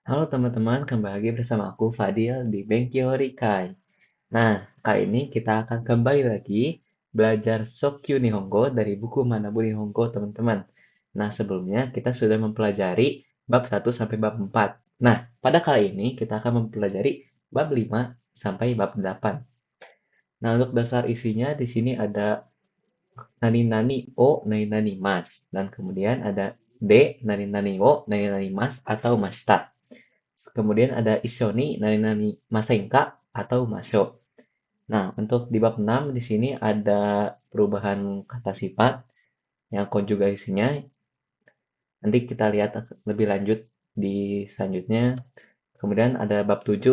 Halo teman-teman, kembali lagi bersama aku Fadil di Benkyo Rikai. Nah, kali ini kita akan kembali lagi belajar Sokyu Nihongo dari buku Manabu Nihongo, teman-teman. Nah, sebelumnya kita sudah mempelajari bab 1 sampai bab 4. Nah, pada kali ini kita akan mempelajari bab 5 sampai bab 8. Nah, untuk daftar isinya di sini ada nani nani o nani nani mas dan kemudian ada de nani nani o nani nani mas atau masta. Kemudian ada Ishoni, Nani-Nani Masenka, atau Masho. Nah, untuk di bab 6 di sini ada perubahan kata sifat yang konjugasinya. Nanti kita lihat lebih lanjut di selanjutnya. Kemudian ada bab 7.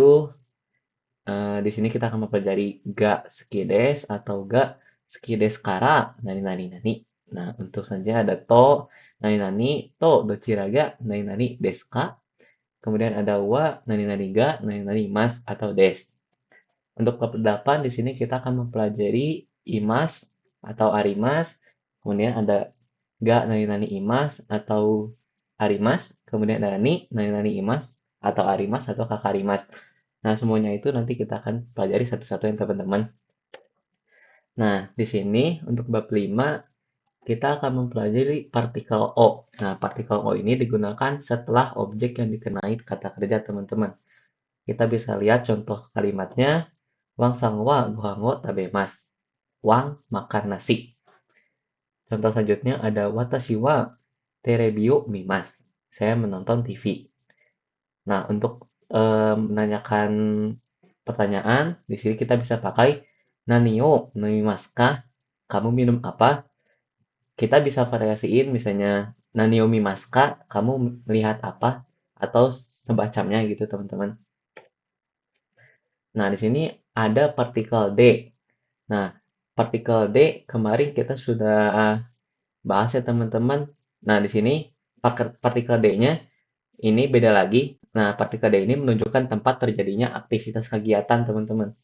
Di sini kita akan mempelajari ga skides atau ga skides kara nani nani nani. Nah, untuk selanjutnya ada to nani nani to dochiraga nani nani desu ka. Kemudian ada wa nani nani ga nani nani mas atau des. Untuk bab 8 di sini kita akan mempelajari imas atau arimas, kemudian ada ga nani-nani imas atau arimas, kemudian ada ni nani-nani imas atau arimas atau kakarimas. Nah, semuanya itu nanti kita akan pelajari satu-satu yang teman-teman. Nah, di sini untuk bab 5 kita akan mempelajari partikel O. Nah, partikel O ini digunakan setelah objek yang dikenai kata kerja teman-teman. Kita bisa lihat contoh kalimatnya. Wang sang wa gohango tabemas. Wang makan nasi. Contoh selanjutnya ada watashi wa terebi o mimas. Saya menonton TV. Nah, untuk menanyakan pertanyaan, di sini kita bisa pakai nani o nomimasu ka? Kamu minum apa? Kita bisa variasiin misalnya nani o mimasu ka? Kamu melihat apa? Atau semacamnya gitu, teman-teman. Nah, di sini ada partikel D. Nah, partikel D kemarin kita sudah bahas ya teman-teman. Nah, di sini partikel D-nya ini beda lagi. Nah, partikel D ini menunjukkan tempat terjadinya aktivitas kegiatan teman-teman.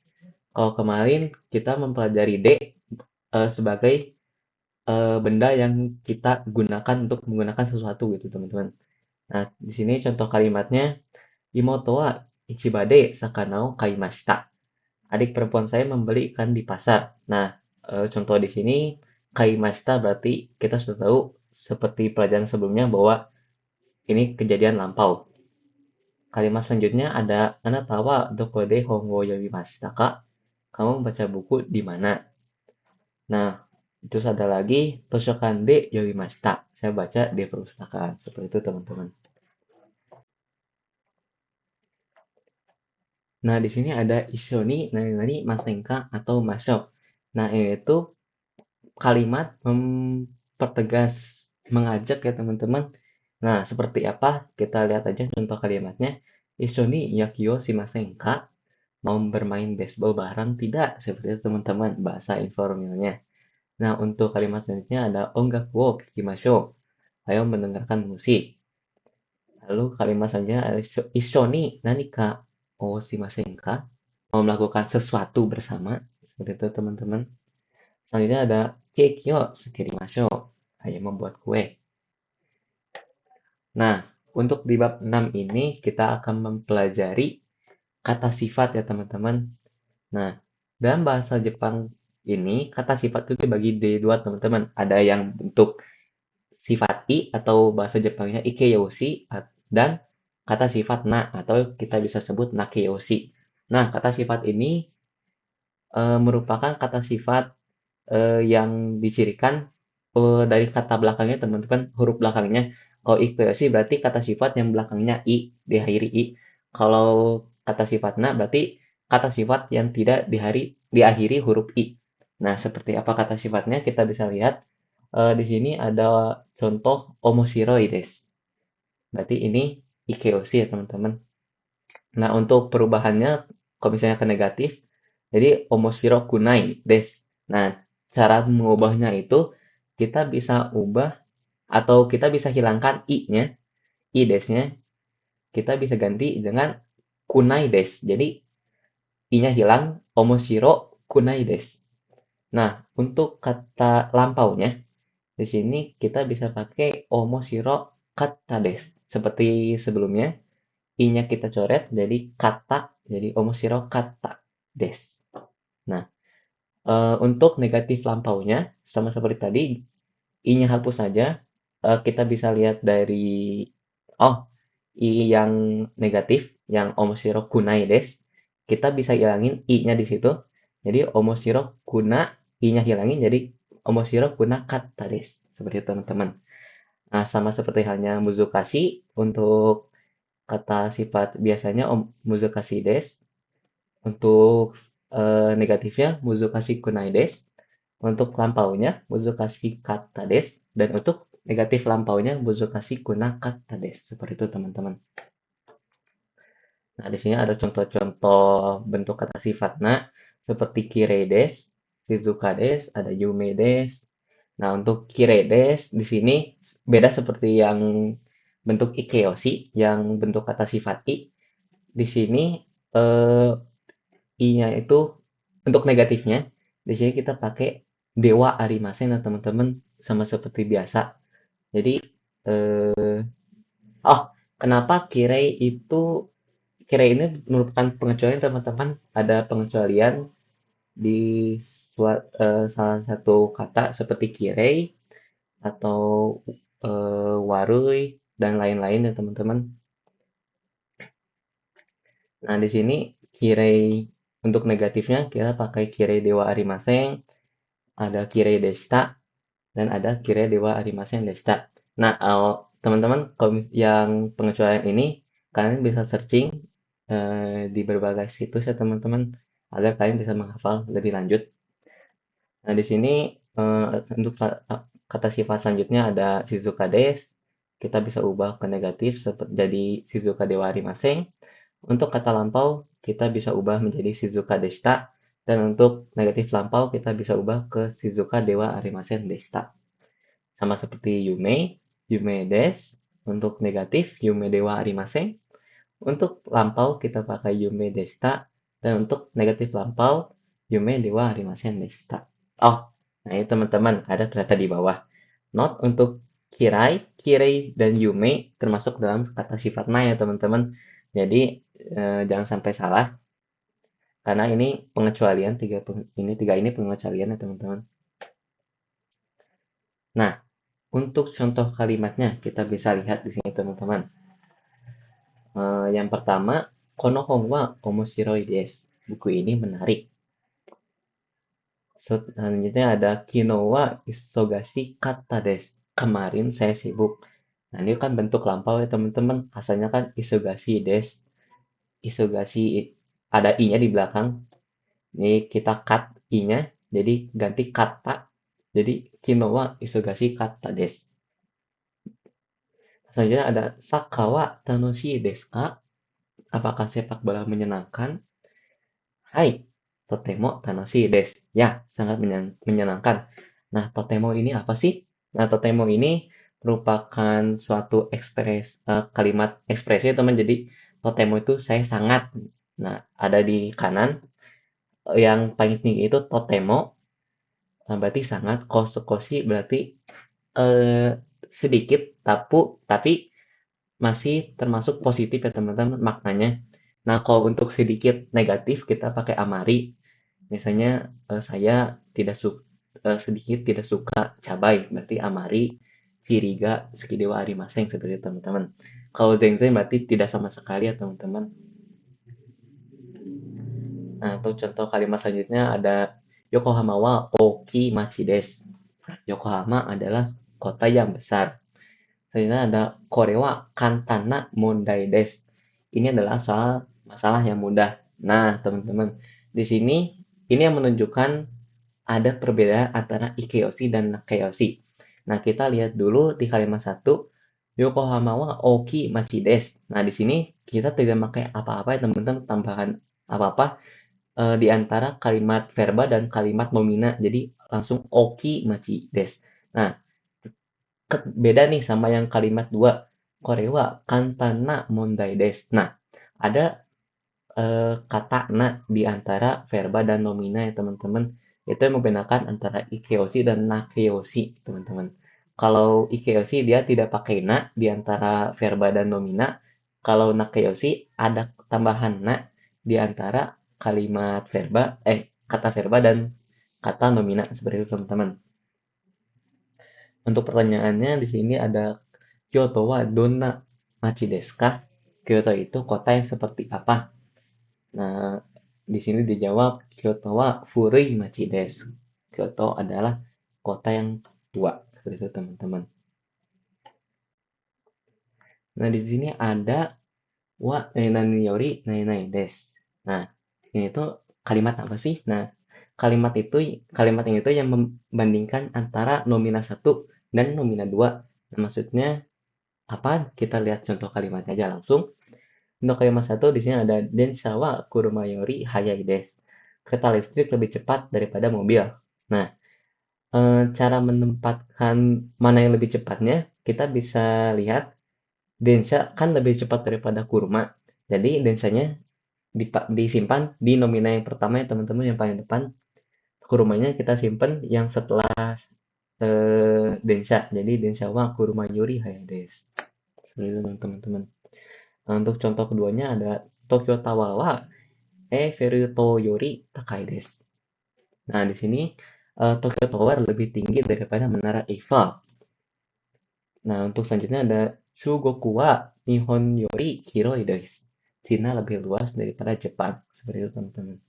Kalau kemarin kita mempelajari D sebagai benda yang kita gunakan untuk menggunakan sesuatu gitu teman-teman. Nah, di sini contoh kalimatnya Imoto wa ichibade sakanao kaimashita. Adik perempuan saya membeli ikan di pasar. Nah, contoh di sini kaimashita berarti kita sudah tahu seperti pelajaran sebelumnya bahwa ini kejadian lampau. Kalimat selanjutnya ada anatawa doko de hongo yomimashita ka? Kamu membaca buku di mana? Nah, terus ada lagi toshokan de yomimashita. Saya baca di perpustakaan. Seperti itu teman-teman. Nah, di sini ada ishoni nani masenka atau masuk. Nah, ini tuh kalimat mempertegas, mengajak ya teman-teman. Nah, seperti apa? Kita lihat aja contoh kalimatnya. Ishoni yakio shimasen ka? Mau bermain baseball bareng? Tidak, seperti itu teman-teman, bahasa informalnya. Nah, untuk kalimat selanjutnya ada ongaku wo kikimashou. Ayo mendengarkan musik. Lalu kalimat selanjutnya ada ishoni nanika o shimasen ka? Mau melakukan sesuatu bersama. Seperti itu teman-teman. Selanjutnya ada keki yo sukirimashou. Ayo membuat kue. Nah, untuk di bab 6 ini kita akan mempelajari kata sifat ya teman-teman. Nah, dalam bahasa Jepang ini kata sifat itu dibagi di dua teman-teman. Ada yang bentuk sifat i atau bahasa Jepangnya ikeyoshi dan kata sifat na atau kita bisa sebut nakeyoshi. Nah, kata sifat ini merupakan kata sifat yang dicirikan dari kata belakangnya teman-teman, huruf belakangnya. Kalau ikeyoshi berarti kata sifat yang belakangnya i, diakhiri i. Kalau kata sifat na berarti kata sifat yang tidak diakhiri huruf i. Nah, seperti apa kata sifatnya kita bisa lihat di sini ada contoh omoshiroi desu. Berarti ini ikeyoshi ya teman-teman. Nah, untuk perubahannya kalau misalnya ke negatif, jadi omoshiro kunai desu. Nah, cara mengubahnya itu kita bisa ubah atau kita bisa hilangkan i-nya, i desnya, kita bisa ganti dengan kunai des. Jadi i-nya hilang, omoshiro kunai des. Nah, untuk kata lampaunya, di sini kita bisa pakai omoshiro kata des. Seperti sebelumnya, i-nya kita coret jadi kata, jadi omoshiro kata desu. Nah, untuk negatif lampaunya sama seperti tadi, i-nya hapus saja. Kita bisa lihat dari oh, i yang negatif, yang omoshiro kunai desu. Kita bisa hilangin i-nya di situ. Jadi omoshiro kuna, i-nya hilangin jadi omoshiro kuna kata desu. Seperti itu teman-teman. Nah, sama seperti halnya Muzukashi untuk kata sifat biasanya Muzukashi desu. Untuk negatifnya Muzukashi kunai desu. Untuk lampaunya Muzukashi kata desu. Dan untuk negatif lampaunya Muzukashi kuna kata desu. Seperti itu teman-teman. Nah, di sini ada contoh-contoh bentuk kata sifatnya seperti kirei desu, shizuka desu, ada yume desu. Nah, untuk kirei desu di sini beda seperti yang bentuk ikeyoshi, yang bentuk kata sifat i. Di sini eh, i-nya itu untuk negatifnya. Di sini kita pakai dewa arimasen ya teman-teman, sama seperti biasa. Jadi oh, kenapa kirei itu Kirei ini merupakan pengecualian teman-teman. Ada pengecualian di salah satu kata seperti kirei atau warui dan lain-lain ya teman-teman. Nah, di sini kirei untuk negatifnya kita pakai kirei dewa arimaseng, ada kirei desta, dan ada kirei dewa arimaseng desta. Nah, teman-teman kalau yang pengecualian ini kalian bisa searching di berbagai situs ya teman-teman agar kalian bisa menghafal lebih lanjut. Nah, di sini untuk kata sifat selanjutnya ada Shizuka des. Kita bisa ubah ke negatif seperti jadi Shizuka dewa arimaseng. Untuk kata lampau kita bisa ubah menjadi Shizuka deshita dan untuk negatif lampau kita bisa ubah ke Shizuka dewa arimaseng deshita. Sama seperti Yume, Yume des. Untuk negatif Yume dewa arimaseng. Untuk lampau kita pakai Yume deshita dan untuk negatif lampau Yume dewa arimasen deshita. Oh, nah ini teman-teman ada ternyata di bawah. Note untuk kirai, kirei dan yume termasuk dalam kata sifat na ya teman-teman. Jadi jangan sampai salah karena ini pengecualian tiga ini pengecualian ya teman-teman. Nah, untuk contoh kalimatnya kita bisa lihat di sini teman-teman. Yang pertama, kono hon wa omoshiroi desu. Buku ini menarik. Selanjutnya ada kino wa isogashi katta desu. Kemarin saya sibuk. Nah, ini kan bentuk lampau ya teman-teman. Asalnya kan isogashi desu. Isogashi ada i-nya di belakang. Ini kita cut i-nya jadi ganti kata. Jadi kino wa isogashi katta desu. Selanjutnya ada sakawa tanoshii desu ka? Apakah sepak bola menyenangkan? Hai, totemo tanoshii desu. Ya, sangat menyenangkan. Nah, totemo ini apa sih? Nah, totemo ini merupakan suatu kalimat ekspresi teman. Jadi, totemo itu saya sangat. Nah, ada di kanan. Yang paling tinggi itu totemo. Nah, berarti sangat. Koshi berarti eh, sedikit, tapi masih termasuk positif ya teman-teman maknanya. Nah, kalau untuk sedikit negatif kita pakai amari. Misalnya saya tidak suka sedikit tidak suka cabai, berarti amari siriga sekidewa arimaseng seperti itu teman-teman. Kalau zengzen berarti tidak sama sekali ya teman-teman. Nah, untuk contoh kalimat selanjutnya ada Yokohama wa oki machi desu. Yokohama adalah kota yang besar. Selanjutnya ada kore wa kantana mondai desu. Ini adalah soal masalah yang mudah. Nah, teman-teman, di sini ini yang menunjukkan ada perbedaan antara ikeyoshi dan nakeyoshi. Nah, kita lihat dulu di kalimat satu, Yokohama wa oki machi desu. Nah, di sini kita tidak pakai apa-apa ya teman-teman, tambahan apa-apa di antara kalimat verba dan kalimat nomina. Jadi langsung oki machi desu. Nah, beda nih sama yang kalimat dua, Korewa kantana mondai desu. Nah, ada kata na di antara verba dan nomina ya teman-teman. Itu yang membedakan antara ikeyoshi dan nakeyoshi, teman-teman. Kalau ikeyoshi dia tidak pakai na di antara verba dan nomina, Kalau nakeyoshi ada tambahan na di antara kalimat verba, kata verba dan kata nomina seperti itu teman-teman. Untuk pertanyaannya di sini ada Kyoto wa donna machi desu ka? Kyoto itu kota yang seperti apa? Nah, di sini dijawab Kyoto wa furui machi desu. Kyoto adalah kota yang tua, seperti itu teman-teman. Nah, di sini ada wa nani yori nai des. Nah, ini tuh kalimat apa sih? Nah, kalimat ini tuh yang membandingkan antara nomina satu dan nomina dua. Nah, maksudnya apa? Kita lihat contoh kalimatnya aja langsung. Untuk kalimat satu di sini ada Densha wa kuruma yori hayai desu. Kereta listrik lebih cepat daripada mobil. Nah, cara menempatkan mana yang lebih cepatnya, kita bisa lihat Densha kan lebih cepat daripada kurma. Jadi densanya disimpan di nomina yang pertama ya teman-teman, yang paling depan. Kurumanya kita simpan yang setelah densha. Jadi densha wa kuruma yori hayai desu. Seperti itu teman-teman. Nah, untuk contoh keduanya ada Tokyo Tawa wa Veru to yori takai desu. Nah, di sini Tokyo Tower lebih tinggi daripada Menara Eiffel. Nah, untuk selanjutnya ada Shugoku wa Nihon yori hiroi desu. Cina lebih luas daripada Jepang. Seperti itu, teman-teman.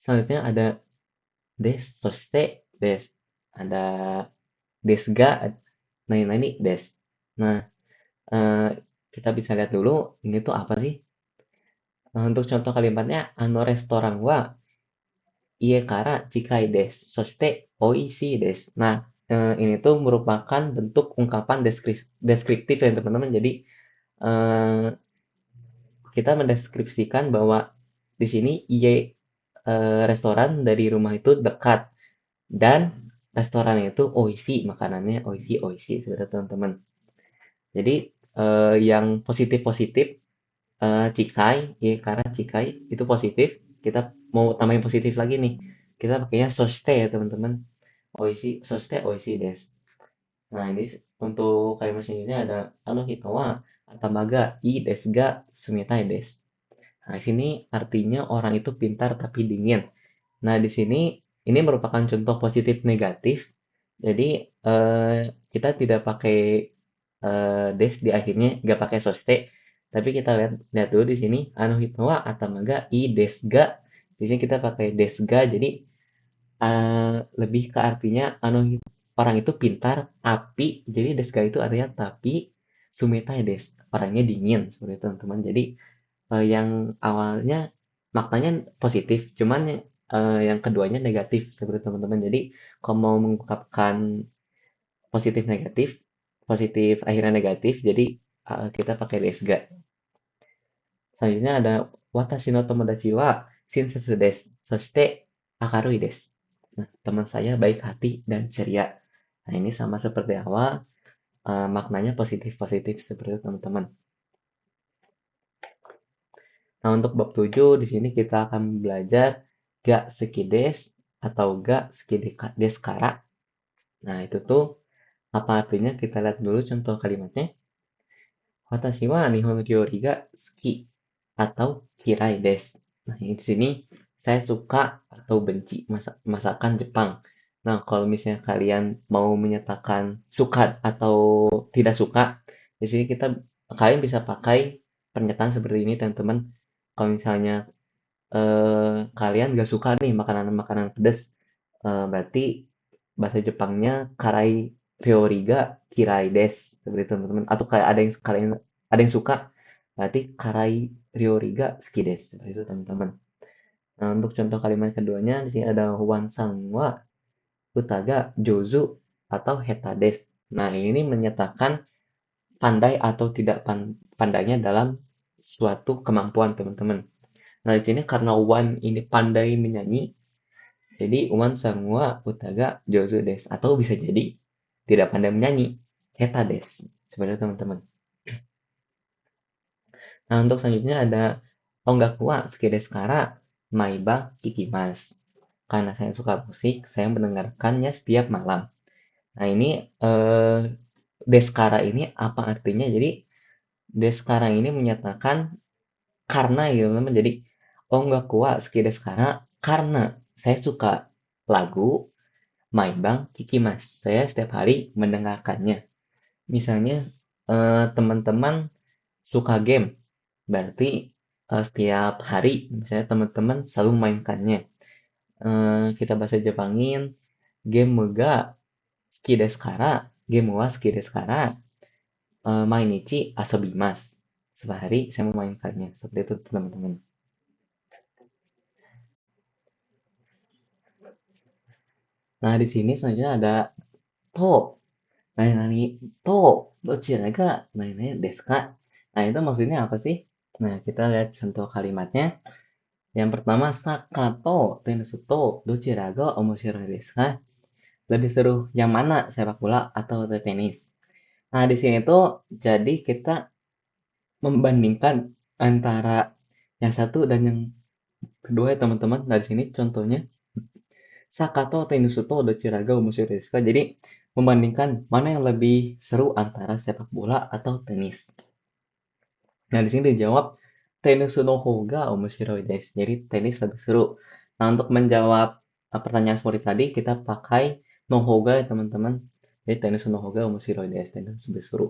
Selanjutnya ada des, soste, des. Ada desga, nah ini des. Nah, eh, kita bisa lihat dulu ini tuh apa sih? Untuk contoh kalimatnya, ano restoran wa Ie kara chikai desu. Soste oishii desu. Nah, ini tuh merupakan bentuk ungkapan deskriptif ya teman-teman. Jadi eh, kita mendeskripsikan bahwa di sini ie restoran dari rumah itu dekat dan restoran itu oishi, makanannya oishi oishi sebenarnya teman-teman. Jadi yang positif-positif cikai, ie kara cikai itu positif. Kita mau tambahin positif lagi nih. Kita pakainya soste ya teman-teman. Oishi, soste oishi desu. Nah, ini untuk kalimat selanjutnya ada ano hito wa atamaga ii desu ga sumitai desu. Nah, di sini artinya orang itu pintar tapi dingin. Nah, di sini ini merupakan contoh positif negatif. Jadi, kita tidak pakai des di akhirnya, nggak pakai soste. Tapi kita lihat lihat dulu di sini anu hito wa atamaga ii desu ga. Di sini kita pakai desu ga, jadi lebih ke artinya orang itu pintar tapi jadi deska itu artinya tapi sumitai des orangnya dingin seperti itu teman-teman. Jadi yang awalnya maknanya positif cuman yang keduanya negatif seperti itu teman-teman. Jadi kalau mau mengungkapkan positif negatif, positif akhirnya negatif, jadi kita pakai desga. Selanjutnya ada watashi no tomodachi wa shinsetsu desu soshite akarui desu. Nah, teman saya baik hati dan ceria. Nah, ini sama seperti awal, maknanya positif-positif seperti itu teman-teman. Nah, untuk bab 7 di sini kita akan belajar ga sekides atau ga sekideskara. Nah, itu tuh apa artinya? Kita lihat dulu contoh kalimatnya. Watashi wa nihon ryori ga suki atau kirai desu. Nah, ini di sini saya suka atau benci masakan Jepang. Nah, kalau misalnya kalian mau menyatakan suka atau tidak suka, di sini kalian bisa pakai pernyataan seperti ini, teman-teman. Kalau misalnya kalian gak suka nih makanan-makanan pedas, berarti bahasa Jepangnya karai ryoriga kirai desu, seperti itu, teman-teman. Atau kayak ada yang suka, berarti karai ryoriga suki desu, seperti itu, teman-teman. Nah, untuk contoh kalimat keduanya di sini ada wansang wa utaga jozu atau heta desu. Nah, ini menyatakan pandai atau tidak pandainya dalam suatu kemampuan, teman-teman. Nah, di sini karena Wan ini pandai menyanyi, jadi Wan Sangwa Utaga Jozu des atau bisa jadi tidak pandai menyanyi, Heta des. Sebenarnya teman-teman. Nah, untuk selanjutnya ada Ongaku wa suki desu kara maiba ikimasu. Karena saya suka musik, saya mendengarkannya setiap malam. Nah, ini deskara ini apa artinya? Jadi Des sekarang ini menyatakan karena gitu teman-teman. Jadi onga kuat ski desu karena saya suka lagu Maibang Kikimas. Saya setiap hari mendengarkannya. Misalnya teman-teman suka game, berarti setiap hari misalnya teman-teman selalu mainkannya. Kita bahasa Jepangin game ga ski desu game wa ski desu mainichi asobimasu. Sehari saya memainkannya. Seperti itu teman-teman. Nah, di sini selanjutnya ada to. Nani to. Dochira ga nani desu ka? Nah, itu maksudnya apa sih? Nah, kita lihat contoh kalimatnya. Yang pertama, Sakato Tensuto dochira ga omoshiroi desu ka? Lebih seru yang mana, sepak bola atau tenis? Nah, di sini tuh jadi kita membandingkan antara yang satu dan yang kedua ya teman-teman. Nah, di sini contohnya Sakato Tensuto dochira ga omoshiroi desu ka? Jadi membandingkan mana yang lebih seru antara sepak bola atau tenis. Nah, di sini dijawab tenis no hoga omoshiroi desu. Jadi tenis lebih seru. Nah, untuk menjawab pertanyaan seperti tadi, kita pakai no hoga ya teman-teman. Jadi tenis no hoga omoshiroi desu. Tenis lebih seru.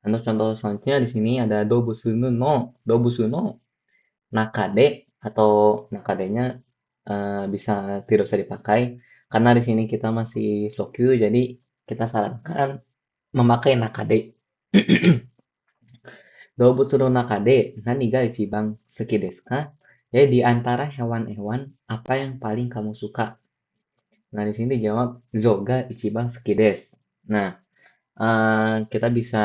Untuk contoh selanjutnya di sini ada dobusu no nakade atau nakade-nya bisa tidak usah dipakai karena di sini kita masih sokyu jadi kita sarankan memakai nakade. Dobutsu no nakade nani ga ichiban suki desu ka? Jadi di antara hewan-hewan apa yang paling kamu suka? Nah, di sini dijawab Zoga ichiban suki desu. Nah, kita bisa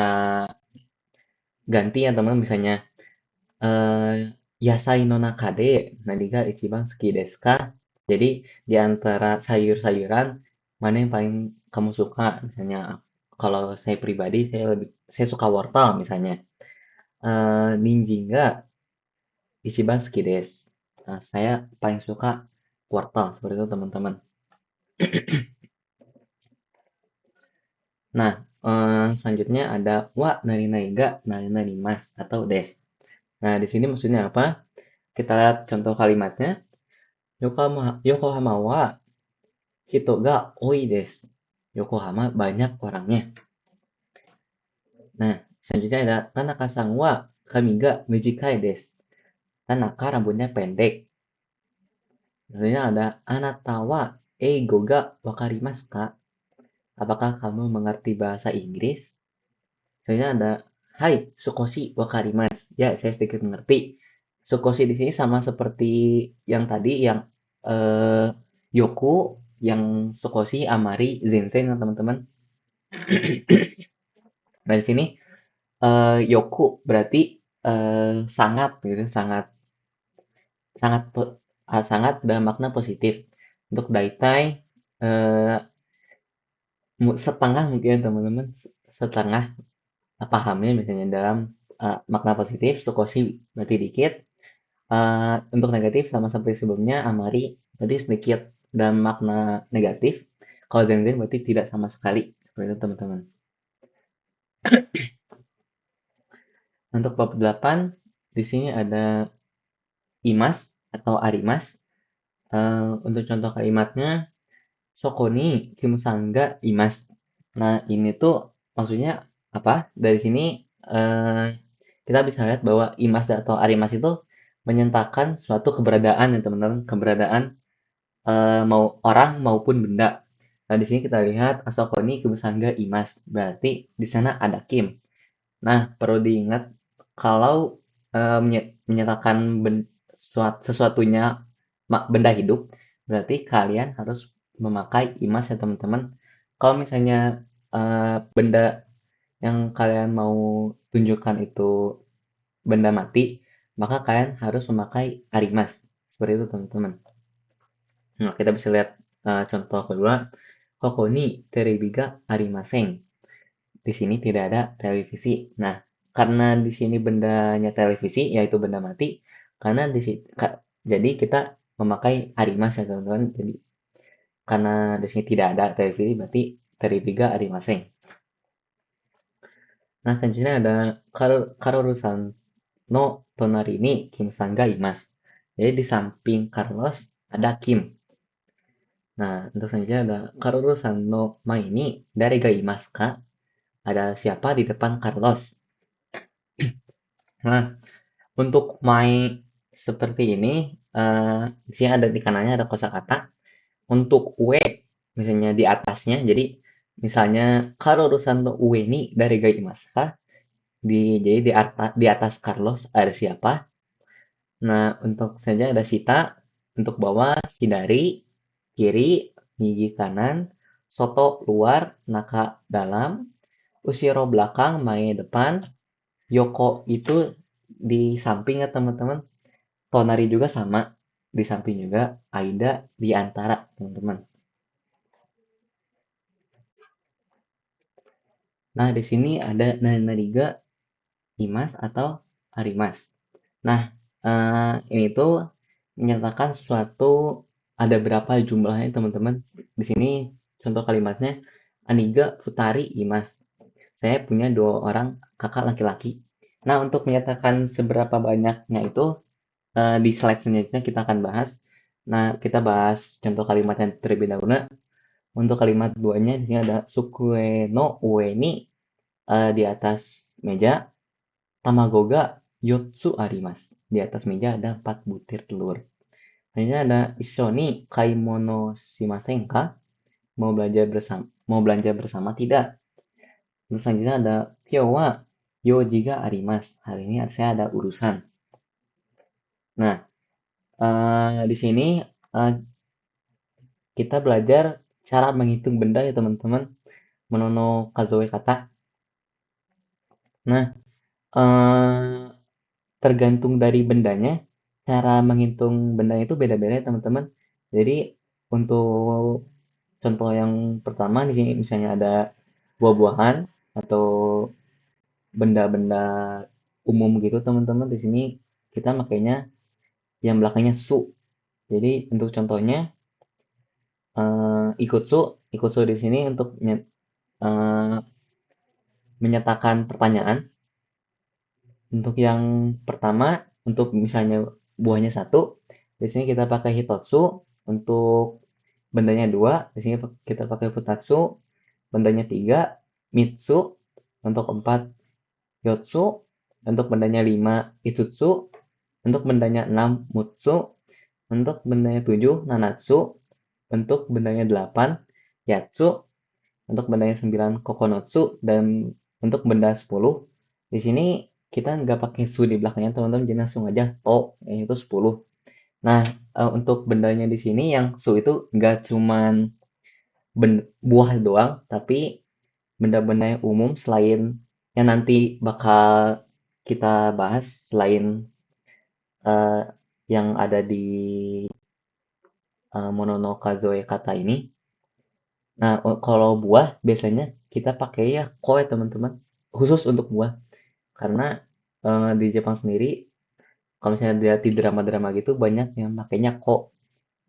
ganti ya teman misalnya Yasai no nakade nani ga ichiban suki desu ka? Jadi di antara sayur-sayuran mana yang paling kamu suka? Misalnya kalau saya pribadi saya suka wortel misalnya. Ninjin ga Ichiban suki desu. Nah, saya paling suka wortel seperti itu teman-teman. Nah, selanjutnya ada wa nari nari ga nari nari mas atau des. Nah, di sini maksudnya apa? Kita lihat contoh kalimatnya. Yokohama wa hito ga oi desu. Yokohama banyak orangnya. Nah, selanjutnya ada Tanaka-san wa kami ga mijikai desu. Tanaka rambutnya pendek. Selanjutnya ada Anata wa eigo ga wakarimasu ka? Apakah kamu mengerti bahasa Inggris? Selanjutnya ada Hai, Sukoshi wakarimasu. Ya, saya sedikit mengerti. Sukoshi di sini sama seperti yang tadi, yang eh, Yoku, yang Sukoshi, Amari, Zenzen, ya, teman-teman. Nah, di sini Yoku berarti sangat, gitu, sangat, sangat, sangat dalam makna positif. Untuk Daitai eh, setengah mungkin teman-teman, setengah pahamnya misalnya dalam makna positif, Sukoshi berarti dikit, untuk negatif sama seperti sebelumnya, Amari berarti sedikit dalam makna negatif, kalau Zenzen berarti tidak sama sekali, seperti itu teman-teman. Untuk bab 8, di sini ada Imas atau Arimas. Untuk contoh kalimatnya, Sokoni Kimusangga Imas. Nah, ini tuh maksudnya apa? Dari sini eh, kita bisa lihat bahwa Imas atau Arimas itu menyatakan suatu keberadaan ya teman-teman, keberadaan mau orang maupun benda. Nah, di sini kita lihat Asokoni Kibusangga Imas, berarti di sana ada Kim. Nah, perlu diingat kalau menyatakan sesuatunya benda hidup, berarti kalian harus memakai Imas ya teman-teman. Kalau misalnya benda yang kalian mau tunjukkan itu benda mati, maka kalian harus memakai arimas. Seperti itu teman-teman. Nah, kita bisa lihat contoh kedua. Koko ni terebi ga arimaseng. Di sini tidak ada televisi. Nah, karena di sini bendanya televisi, yaitu benda mati, karena jadi kita memakai arimas ya teman-teman. Jadi karena di sini tidak ada televisi, berarti terebi ga arimaseng. Nah, selanjutnya ada Karorusan no tonari ni Kim-san ga imasu. Jadi di samping Carlos ada Kim. Nah, untuk selanjutnya ada Karorusan no mai ni dari ga imasu ka. Ada siapa di depan Carlos. Nah, untuk mai seperti ini, di sini ada di kanannya ada kosakata. Untuk ue, misalnya di atasnya, jadi misalnya Karorusan no ue ni dari ga imasu ka. Jadi di atas Carlos ada siapa? Nah, untuk saja ada Sita, untuk bawah Hidari, kiri, Migi kanan, Soto luar, Naka dalam, Ushiro belakang, Mae depan, Yoko itu di samping ya teman-teman. Tonari juga sama, di samping juga, Aida di antara teman-teman. Nah, di sini ada Nanariga, Imas atau Arimas. Nah, ini tuh menyatakan sesuatu ada berapa jumlahnya teman-teman. Di sini contoh kalimatnya Aniga Futari Imas. Saya punya dua orang kakak laki-laki. Nah, untuk menyatakan seberapa banyaknya itu di slide selanjutnya kita akan bahas. Nah, kita bahas contoh kalimatnya terlebih dahulu. Untuk kalimat duanya di sini ada Sukue no ue ni di atas meja Tamago ga yotsu arimasu. Di atas meja ada 4 butir telur. Selanjutnya ada Ishoni kaimono shimasen ka? Mau belanja bersama tidak? Terus selanjutnya ada Kyou wa yoji ga arimasu. Hari ini saya ada urusan. Nah, di sini eh, kita belajar cara menghitung benda ya teman-teman. Menono kazoe kata. Nah, eh, tergantung dari bendanya, cara menghitung bendanya itu beda-beda ya teman-teman. Jadi untuk contoh yang pertama di sini misalnya ada buah-buahan atau benda-benda umum gitu teman-teman. Di sini kita makainya yang belakangnya su. Jadi untuk contohnya ikutsu, ikutsu di sini untuk eh, menyatakan pertanyaan. Untuk yang pertama, untuk misalnya buahnya satu, di sini kita pakai hitotsu. Untuk bendanya dua, di sini kita pakai futatsu. Bendanya tiga, mitsu. Untuk empat, yotsu. Untuk bendanya lima, itsutsu. Untuk bendanya enam, mutsu. Untuk bendanya tujuh, nanatsu. Untuk bendanya delapan, yatsu. Untuk bendanya 9 kokonotsu. Dan untuk benda 10 di sini kita nggak pakai su di belakangnya teman-teman, jadi langsung aja to, yaitu 10. Nah, untuk bendanya di sini yang su itu nggak cuman buah doang, tapi benda-benda yang umum selain yang nanti bakal kita bahas selain eh, yang ada di Mononokazoe kata ini. Nah, kalau buah biasanya kita pakai ya koe teman-teman, khusus untuk buah. Karena di Jepang sendiri, kalau misalnya lihat di drama-drama gitu, banyak yang makainya ko.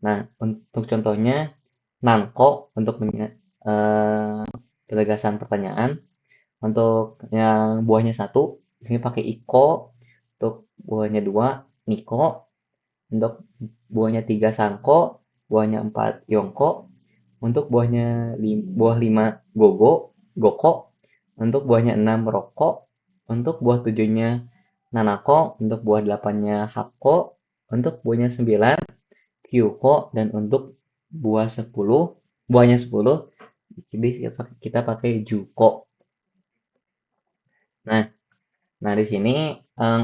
Nah, untuk contohnya, nanko untuk penegasan pertanyaan. Untuk yang buahnya satu, di sini pakai iko. Untuk buahnya dua, niko. Untuk buahnya tiga, sanko. Buahnya empat, yongko. Untuk buah lima, gogo, goko. Untuk buahnya enam, rokok. Untuk buah tujuhnya, nanako. Untuk buah delapannya, hako. Untuk buahnya sembilan, kyuko. Dan untuk buahnya 10, jadi kita pakai juko. Nah, nah di sini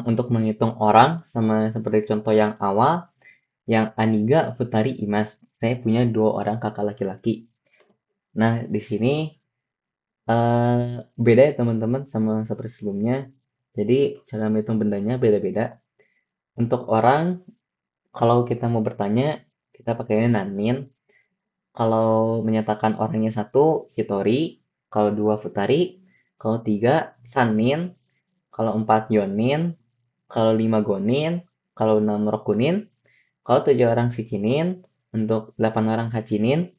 untuk menghitung orang sama seperti contoh yang awal, yang Aniga Futari Imas, saya punya dua orang kakak laki-laki. Nah, di sini beda ya teman-teman sama seperti sebelumnya. Jadi cara menghitung bendanya beda-beda. Untuk orang, kalau kita mau bertanya, kita pakainya nanin. Kalau menyatakan orangnya satu, hitori. Kalau dua, futari. Kalau tiga, sanin. Kalau empat, yonin. Kalau lima, gonin. Kalau enam, rokunin. Kalau tujuh orang, shikinin. Untuk 8 orang, hachinin.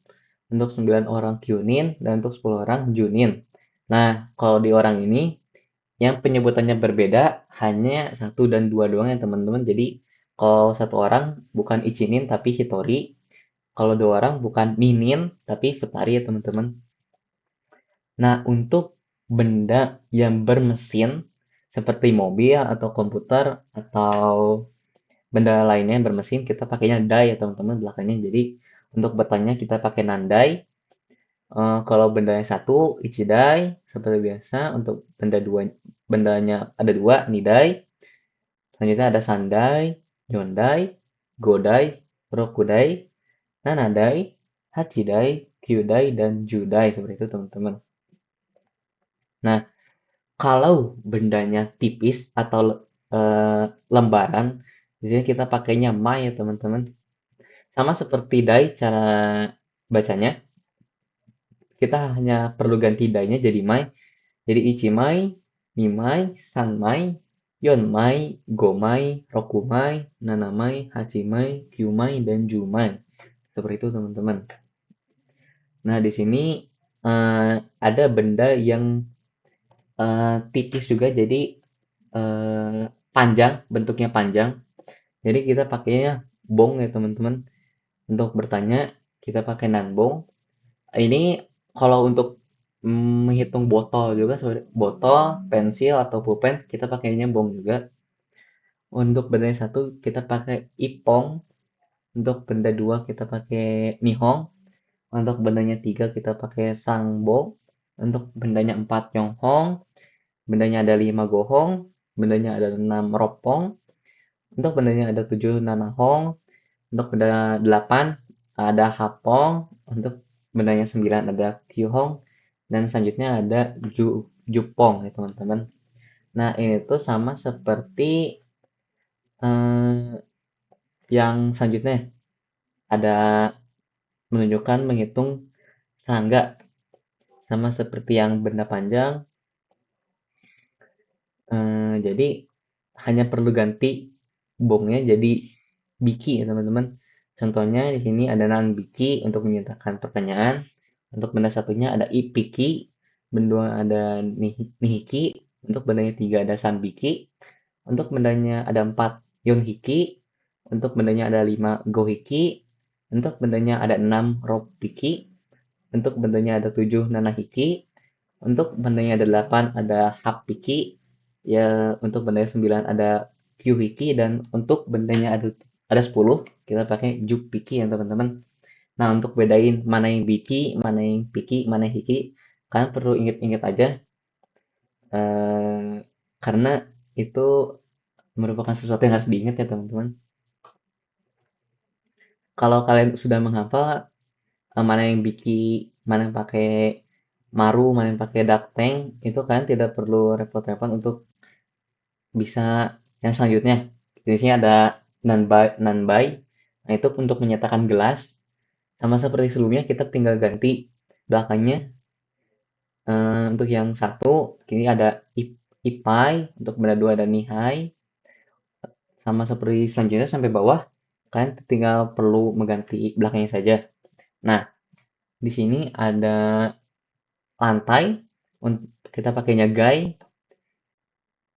Untuk 9 orang, kyunin. Dan untuk 10 orang, junin. Nah, kalau di orang ini yang penyebutannya berbeda hanya satu dan dua doang ya teman-teman. Jadi kalau satu orang bukan Ichinin tapi Hitori, kalau dua orang bukan Ninin tapi Futari ya teman-teman. Nah, untuk benda yang bermesin seperti mobil atau komputer atau benda lainnya yang bermesin, kita pakainya dai ya teman-teman belakangnya. Jadi untuk bertanya kita pakai nandai. Kalau bendanya satu ichidai seperti biasa. Untuk bendanya ada dua nidai. Selanjutnya ada sandai, nyondai, godai, rokudai, nanadai, hachidai, kyudai, dan judai seperti itu teman-teman. Nah, kalau bendanya tipis atau lembaran, biasanya kita pakainya mai ya teman-teman. Sama seperti dai cara bacanya, kita hanya perlu ganti dai-nya jadi mai. Jadi ichimai, nimai, sanmai, yonmai, gomai, rokumai, nanamai, hachimai, kyumai, dan jumai. Seperti itu teman-teman. Nah, di sini ada benda yang tipis juga, jadi panjang, bentuknya panjang. Jadi kita pakainya bong ya teman-teman. Untuk bertanya, kita pakai nanbong. Ini kalau untuk menghitung botol juga, botol, pensil, atau pulpen, kita pakainya bong juga. Untuk benda yang satu, kita pakai ipong. Untuk benda dua, kita pakai nihong. Untuk bendanya tiga, kita pakai sangbong. Untuk bendanya empat, yonghong. Bendanya ada lima, gohong. Bendanya ada enam, ropong. Untuk bendanya ada tujuh, nanahong. Untuk benda 8 ada hapong, untuk bendanya 9 ada kyuhong, dan selanjutnya ada jupong ya teman-teman. Nah ini tuh sama seperti eh, yang selanjutnya ada menunjukkan menghitung serangga, sama seperti yang benda panjang. Jadi hanya perlu ganti bongnya jadi biki ya teman-teman. Contohnya di sini ada nan biki untuk menyatakan pertanyaan. Untuk benda satunya ada ipiki, benda ada nihiki, untuk bendanya tiga ada sanbiki, untuk bendanya ada empat yonhiki, untuk bendanya ada lima gohiki, untuk bendanya ada enam ropiki, untuk bendanya ada tujuh nanahiki, untuk bendanya ada delapan ada hapiki, ya untuk bendanya 9 ada kyuhiki, dan untuk bendanya ada 10 kita pakai jupiki ya teman-teman. Nah, untuk bedain mana yang biki, mana yang piki, mana yang hiki, kalian perlu ingat-ingat aja, eh, karena itu merupakan sesuatu yang harus diingat ya teman-teman. Kalau kalian sudah menghafal mana yang biki, mana yang pakai maru, mana yang pakai ducktang, itu kalian tidak perlu repot-repot untuk bisa yang selanjutnya. Di sini ada nanbai, nanbai. Nah, itu untuk menyatakan gelas. Sama seperti sebelumnya, kita tinggal ganti belakangnya. Untuk yang satu, kini ada ipai, untuk benda dua ada nihai. Sama seperti selanjutnya sampai bawah, kalian tinggal perlu mengganti belakangnya saja. Nah, di sini ada lantai, kita pakainya gai.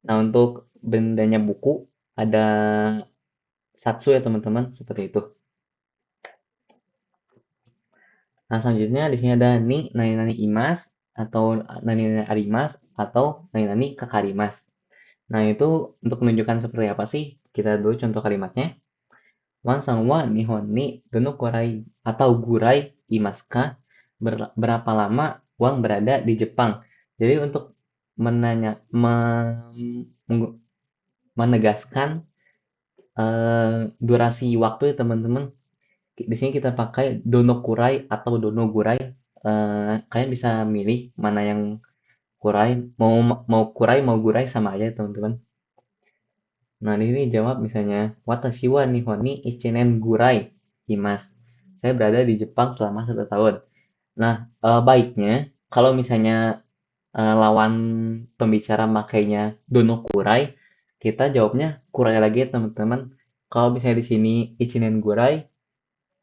Nah, untuk bendanya buku, ada satsu ya teman-teman, seperti itu. Nah, selanjutnya di sini ada ni, nani nani imas, atau nani nani arimas, atau nani nani kakarimas. Nah, itu untuk menunjukkan seperti apa sih? Kita dulu contoh kalimatnya. Wan wa nihon ni dono korai atau gurai imaska, berapa lama Wang berada di Jepang. Jadi untuk menanya, menegaskan durasi waktu ya teman-teman. Di sini kita pakai donokurai atau donogurai. Kalian bisa milih mana yang kurai, mau kurai mau gurai sama aja teman-teman. Nah, di sini jawab misalnya watashi wa nihon ni ichinen gurai imas. Saya berada di Jepang selama 1 tahun. Nah, baiknya kalau misalnya lawan pembicara makainya donokurai, kita jawabnya kurai lagi ya teman-teman. Kalau misalnya di sini ichinen gurai,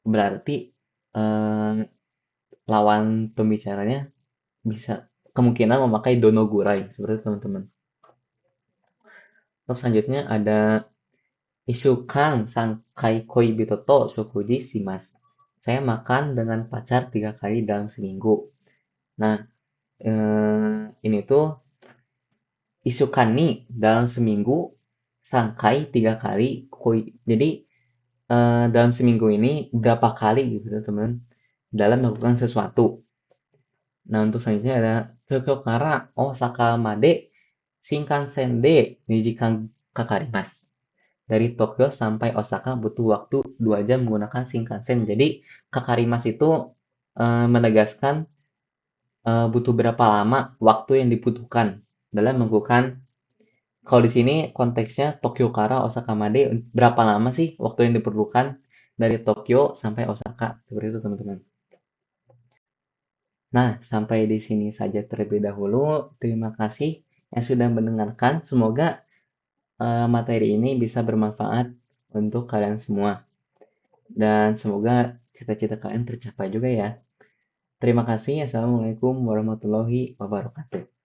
berarti eh, lawan pembicaranya bisa kemungkinan memakai donogurai seperti itu teman-teman. Untuk selanjutnya ada Isukan Sankai Koi Bitoto Shokuji Shimasu. Saya makan dengan pacar 3 kali dalam seminggu. Nah, ini tuh isukan nih dalam seminggu sangkai 3 kali koi. Jadi dalam seminggu ini berapa kali gitu teman dalam melakukan sesuatu. Nah untuk selanjutnya ada Tokyo Kara Osaka Made Shinkansen de Nijikan Kakarimasu. Dari Tokyo sampai Osaka butuh waktu 2 jam menggunakan Shinkansen. Jadi Kakarimas itu menegaskan butuh berapa lama waktu yang dibutuhkan dalam melakukan. Kalau di sini konteksnya Tokyo Kara Osaka Made berapa lama sih waktu yang diperlukan dari Tokyo sampai Osaka seperti itu teman-teman. Nah, sampai di sini saja terlebih dahulu. Terima kasih yang sudah mendengarkan. Semoga materi ini bisa bermanfaat untuk kalian semua dan semoga cita-cita kalian tercapai juga ya. Terima kasih. Assalamualaikum warahmatullahi wabarakatuh.